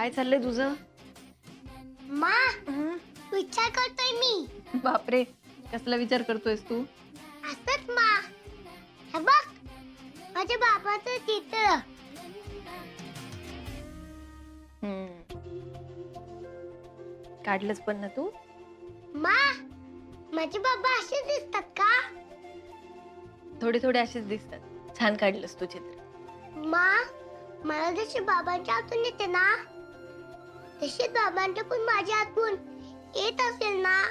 काय चाललंय तुझं? मा विचार करतोय मी. बापरे, कसला विचार करतोयस तू? असंच मा. हे बघ माझ्या बाबाचं चित्र. काढलंच पण ना तू? मा माझे बाबा असे दिसतात का? थोडे थोडे असेच दिसतात. छान काढलंस तू चित्र. मा मला जशी बाबांची आठवण येते ना तशी बाबांची पण माझी आठवण येत असेल ना.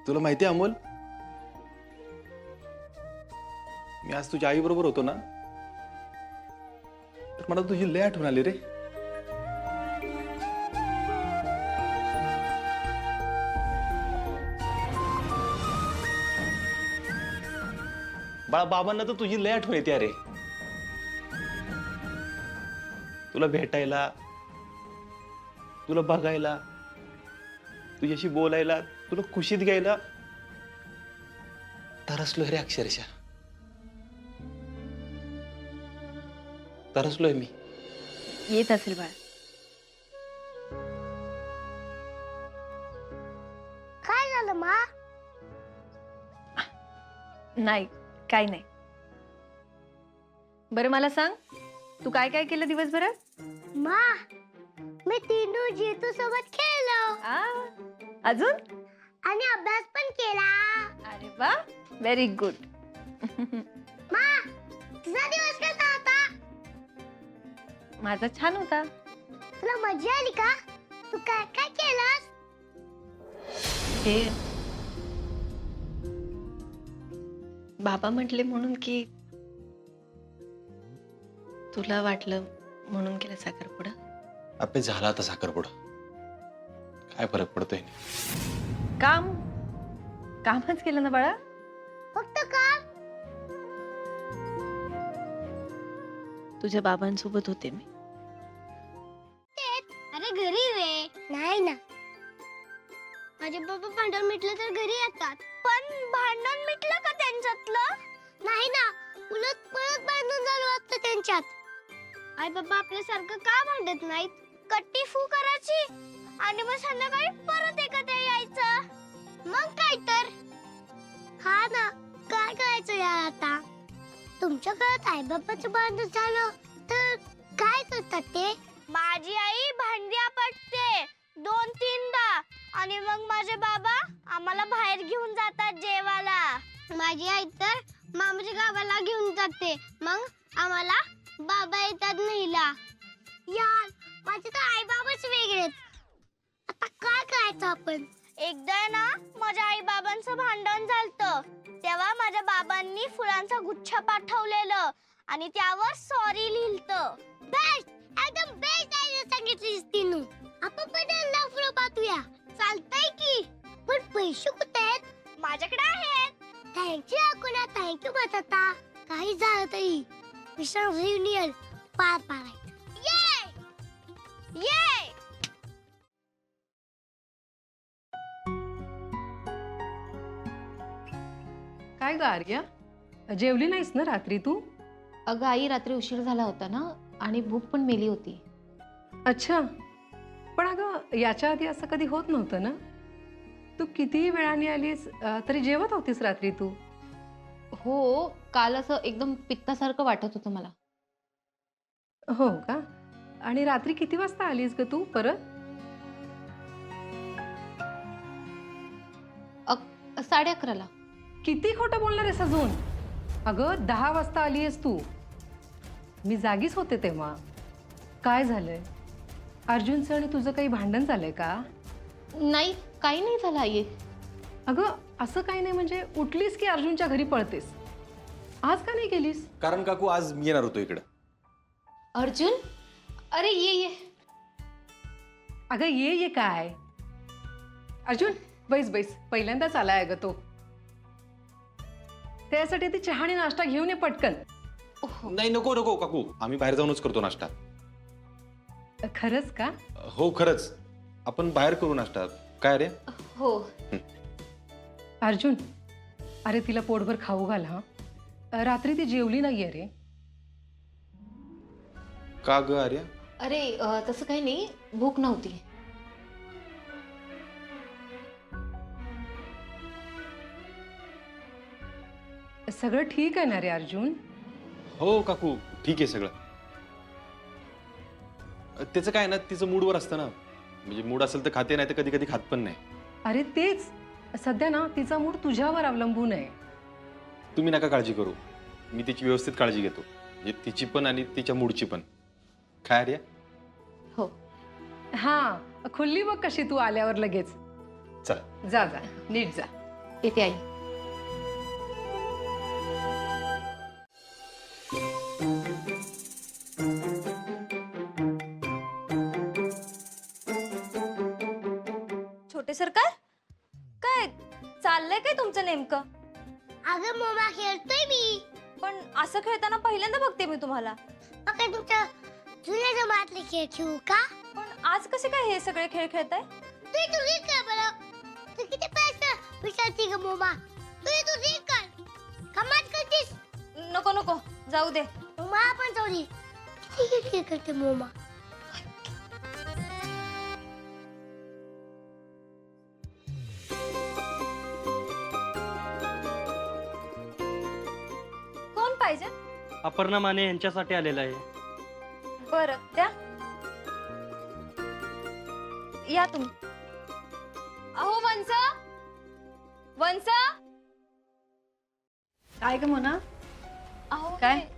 तुला माहिती आहे अमोल, मी आज तुझ्या आई बरोबर होतो ना, तर मला तुझी लय आठवण आली रे. बाळा, बाबांना तर तुझी लय आठवण येते अरे. तुला भेटायला, तुला बघायला, तुझ्याशी बोलायला, तुला खुशीत घ्यायला तरसलोय रे, अक्षरशः तरसलोय मी. येत असेल बाळा. काय झालं मा? नाही, काय नाही. बरं मला सांग, तू काय काय केलं दिवसभरात? मा मी तीनू जीतू सोबत खेळलो अजून? आणि अभ्यास पण केला. अरे वा, व्हेरी गुड. मा तुझा दिवस कसा होता? माझा छान होता. तुला मजा आली का? तू काय काय केलंस? हे बाबा म्हटले म्हणून की तुला वाटलं म्हणून केलं साखरपुडा. आपे झाला आता साखरपुडा, काय फरक पडतोय? कामच केलं ना बाळा. फक्त काम? तुझ्या बाबांसोबत होते मी. अरे घरी वे. नाही ना, माझे बाबा भांडण मिटलं तर घरी येतात. पण भांडण मिटलं का त्यांच्यातलं? नाही ना, उलट परत भांडण झालं वाटतं त्यांच्यात. आई बाबा आपल्यासारखं का भांडत नाहीत? कट्टी फू करायची आणि मग संध्याकाळी परत एकत्र यायचं. मग काय तर. हा ना, काय करायचं यार आता? तुमच्या घरात आई बाबाचं भांडण झालं तर काय करतात ते? माझी आई भांडी आपटते 2-3दा आणि मग माझे बाबा आम्हाला बाहेर घेऊन जातात जेवायला. माझी आई तर मामाच्या गावाला घेऊन जाते, मग आम्हाला बाबा येतात न्यायला. यार माझे तर आई बाबाच वेगळेच. आता काय करायचं आपण? एकदा ना माझ्या आई बाबांचं भांडण झालतं, तेव्हा माझ्या बाबांनी फुलांचा गुच्छ पाठवलेलं आणि त्यावर सॉरी लिहिलं. बेस्ट, एकदम बेस्ट आयडिया सांगितलीस तीनू. आपण पण फुलं पाठवूया. चालतंय की, पण पैसे कुठे आहेत? माझ्याकडे आहेत. थँक्यू अकुना, थँक्यू बटाटा. काही झालं तरी मिशन रियुनियन पार पाडायचं. ये ये. काय ग आर्या, जेवली नाहीस ना रात्री तू? अगं आई, रात्री उशीर झाला होता ना आणि भूक पण मेली होती. अच्छा, पण अगं याच्या आधी असं कधी होत नव्हतं ना. तू कितीही वेळाने आलीस तरी जेवत होतीस रात्री तू. हो, काल असं एकदम पित्तासारखं वाटत होतं मला. हो का? आणि रात्री किती वाजता आलीस ग तू परत? 11:30ला. किती खोटं बोलणार आहेस अजून? अगं 10 वाजता आली आहेस तू. मी जागीच होते तेव्हा. काय झालंय? अर्जुनचं आणि तुझं काही भांडण झालंय का? नाही, काही नाही झालं आई. अगं असं काही नाही म्हणजे उठलीस की अर्जुनच्या घरी पळतेस. आज का नाही गेलीस? कारण काकू आज मी येणार होतो इकडे. अर्जुन, अरे ये. अगं ये काय? अर्जुन बैस, पहिल्यांदाच आलाय अगं तो. त्यासाठी ती चहा आणि नाश्ता घेऊन ये पटकन. नाही, नको काकू, आम्ही बाहेर जाऊनच करतो नाश्ता. खरंच का? हो खरंच, आपण बाहेर करू नाश्ता. काय रे? हो. अर्जुन, अरे तिला पोटभर खाऊ घाल हा. रात्री ती जेवली नाहीये रे. का ग आर्या? अरे तसं काही नाही, भूक नव्हती. सगळं ठीक आहे ना रे अर्जुन? हो काकू, ठीक आहे सगळं. त्याचं काय ना, तिचं मूडवर असतं ना. म्हणजे मूड असेल तर खाते, नाही तर कधी कधी खात पण नाही. अरे तेच, सध्या ना तिचा मूड तुझ्यावर अवलंबून आहे. तुम्ही नका काळजी करू, मी तिची व्यवस्थित काळजी घेतो. म्हणजे तिची पण आणि तिच्या मूडची पण. काय आर्या? हो. हा, खुल्ली बघ कशी तू आल्यावर लगेच. चला. जा जा, नीट जा. येते आई. छोटे सरकार, काय चाललंय काय तुमचं नेमकं? अगं मोमा खेळतोय मी. पण असं खेळताना पहिल्यांदा बघते मी तुम्हाला. मग काय तुमच्या जुन्या जमातले खेळ खेळू का? पण आज कसे काय हे सगळे खेळ खेळताय? तू तुझी कर बरं. तू किती पैसे विचारती ग मोमा? तुझी कर. कमाल करतीस. नको नको, जाऊ दे. मोमा आपण चोरी किती खेळ करते मोमा. कोण पाहिजे? अपर्णा माने यांच्यासाठी आलेला आहे. बरं द्या. या तुम्ही. अहो वंस, वंस. काय ग मोना? अहो काय? हे